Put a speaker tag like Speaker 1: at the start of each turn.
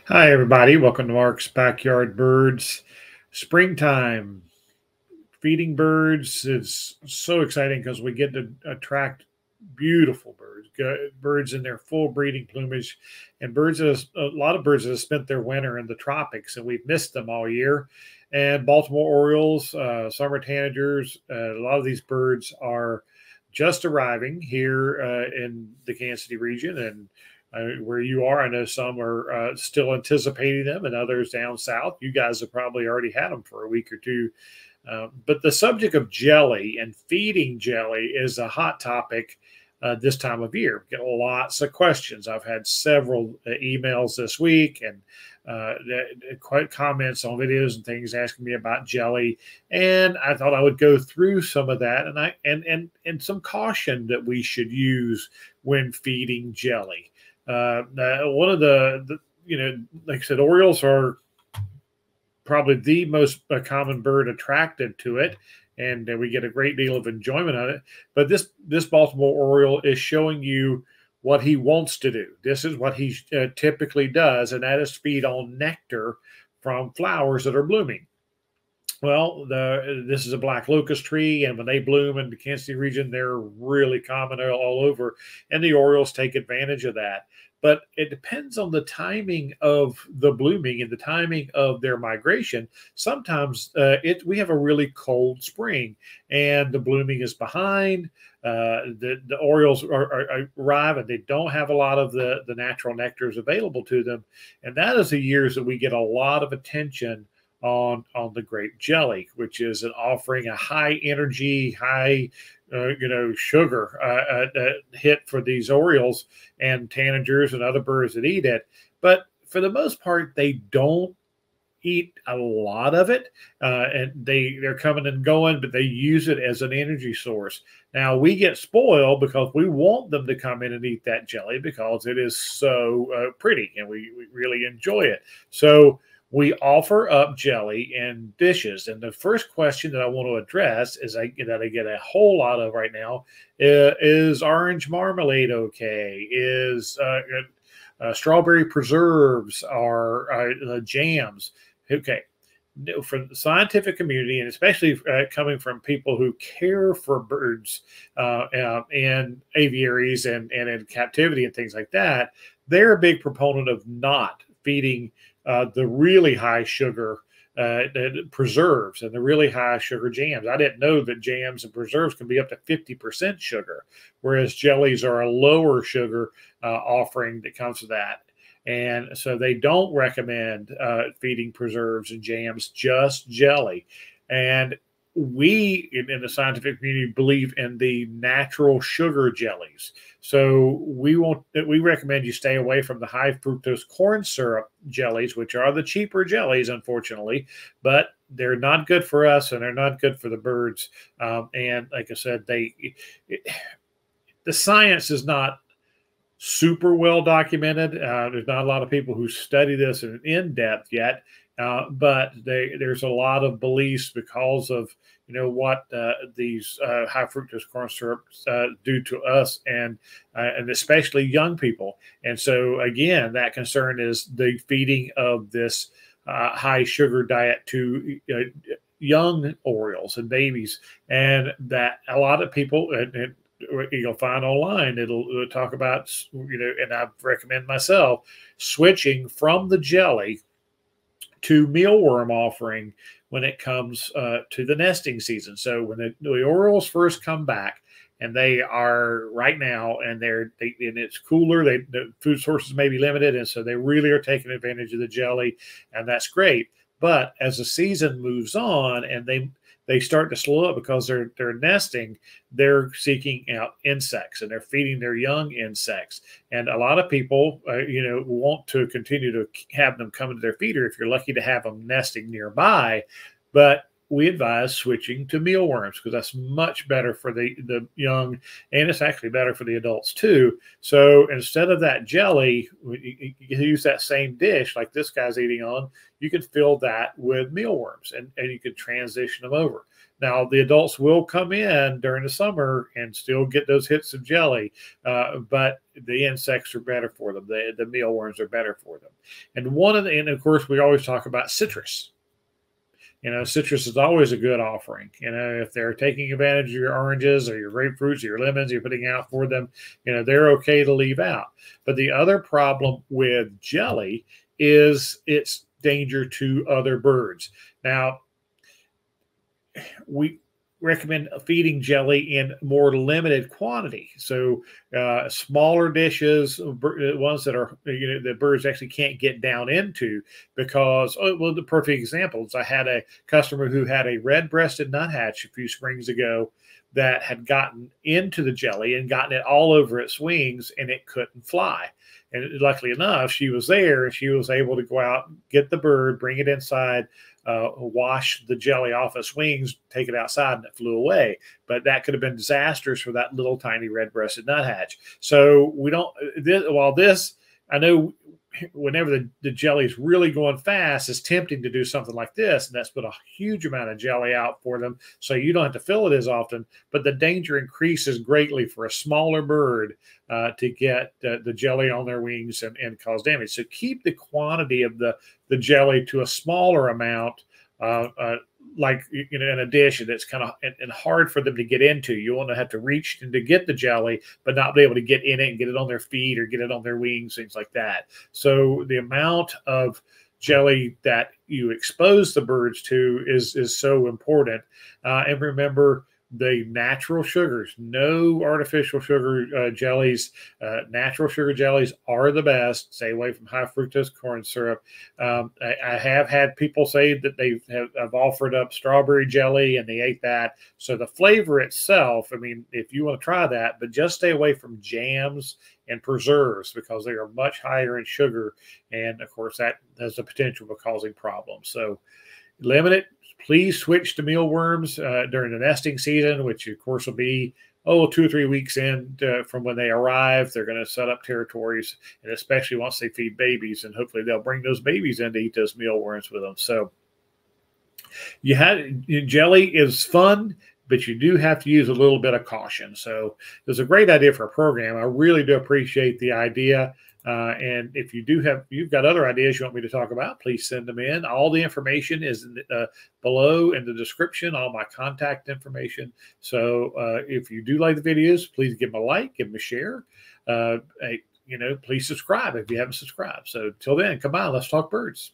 Speaker 1: Hi, everybody. Welcome to Mark's Backyard Birds. Springtime. Feeding birds is so exciting because we get to attract beautiful birds, birds in their full breeding plumage, and a lot of birds that have spent their winter in the tropics, and we've missed them all year. And Baltimore Orioles, summer tanagers, a lot of these birds are just arriving here in the Kansas City region, and where you are, I know some are still anticipating them, and others down south. You guys have probably already had them for a week or two. But the subject of jelly and feeding jelly is a hot topic this time of year. We get lots of questions. I've had several emails this week and quite comments on videos and things asking me about jelly. And I thought I would go through some of that and some caution that we should use when feeding jelly. One of like I said, Orioles are probably the most common bird attracted to it, and we get a great deal of enjoyment on it. But this Baltimore Oriole is showing you what he wants to do. This is what he typically does, and that is feed on nectar from flowers that are blooming. Well, this is a black locust tree, and when they bloom in the Kansas City region, they're really common all over, and the Orioles take advantage of that. But it depends on the timing of the blooming and the timing of their migration. Sometimes we have a really cold spring, and the blooming is behind. The Orioles arrive, and they don't have a lot of the natural nectars available to them, and that is the years that we get a lot of attention on the grape jelly, which is an offering a high energy, high sugar hit for these Orioles and tanagers and other birds that eat it. But for the most part, they don't eat a lot of it, and they're coming and going, but they use it as an energy source. Now we get spoiled because we want them to come in and eat that jelly because it is so pretty and we really enjoy it. So we offer up jelly in dishes. And the first question that I want to address is that I get a whole lot of right now is orange marmalade okay? Is strawberry preserves or jams okay? For the scientific community, and especially coming from people who care for birds in aviaries and in captivity and things like that, they're a big proponent of not feeding the really high sugar preserves and the really high sugar jams. I didn't know that jams and preserves can be up to 50% sugar, whereas jellies are a lower sugar offering that comes with that. And so they don't recommend feeding preserves and jams, just jelly. And we in the scientific community believe in the natural sugar jellies. So we recommend you stay away from the high fructose corn syrup jellies, which are the cheaper jellies, unfortunately, but they're not good for us and they're not good for the birds. And like I said, the science is not super well documented. There's not a lot of people who study this in depth yet, but there's a lot of beliefs because of what these high fructose corn syrups do to us and especially young people. And so again, that concern is the feeding of this high sugar diet to young Orioles and babies, and that a lot of people and you'll find online it'll talk about and I recommend myself switching from the jelly to mealworm offering when it comes to the nesting season. So when the Orioles first come back, and they are right now, and and it's cooler, the food sources may be limited, and so they really are taking advantage of the jelly, and that's great. But as the season moves on and they start to slow up because they're nesting, they're seeking out insects and they're feeding their young insects. And a lot of people, want to continue to have them come into their feeder if you're lucky to have them nesting nearby. But we advise switching to mealworms because that's much better for the young, and it's actually better for the adults too. So instead of that jelly, you use that same dish like this guy's eating on, you can fill that with mealworms and you can transition them over. Now, the adults will come in during the summer and still get those hits of jelly, but the insects are better for them. The mealworms are better for them. And of course, we always talk about citrus. Citrus is always a good offering. If they're taking advantage of your oranges or your grapefruits or your lemons you're putting out for them, they're okay to leave out. But the other problem with jelly is its danger to other birds. Now, we recommend feeding jelly in more limited quantity. So smaller dishes, ones that are the birds actually can't get down into, because the perfect example is I had a customer who had a red-breasted nuthatch a few springs ago that had gotten into the jelly and gotten it all over its wings, and it couldn't fly. And luckily enough, she was there and she was able to go out, get the bird, bring it inside, wash the jelly off its wings, take it outside, and it flew away. But that could have been disastrous for that little tiny red-breasted nuthatch. So we don't, I know whenever the jelly is really going fast, it's tempting to do something like this, and that's put a huge amount of jelly out for them, so you don't have to fill it as often, but the danger increases greatly for a smaller bird to get the jelly on their wings and cause damage. So keep the quantity of the jelly to a smaller amount, like in a dish that's kind of and hard for them to get into. You want to have to reach to get the jelly, but not be able to get in it and get it on their feet or get it on their wings, things like that. So the amount of jelly that you expose the birds to is so important. And remember, the natural sugars, no artificial sugar jellies. Natural sugar jellies are the best. Stay away from high fructose corn syrup. I have had people say that I've offered up strawberry jelly and they ate that. So the flavor itself, I mean, if you want to try that, but just stay away from jams and preserves because they are much higher in sugar. And of course, that has the potential for causing problems. So limit it. Please switch to mealworms during the nesting season, which of course will be 2 or 3 weeks in from when they arrive. They're going to set up territories, and especially once they feed babies, and hopefully they'll bring those babies in to eat those mealworms with them. So jelly is fun, but you do have to use a little bit of caution. So it was a great idea for a program. I really do appreciate the idea. And if you've got other ideas you want me to talk about, please send them in. All the information is below in the description, all my contact information. So if you do like the videos, please give them a like, give them a share. Please subscribe if you haven't subscribed. So till then, come on, let's talk birds.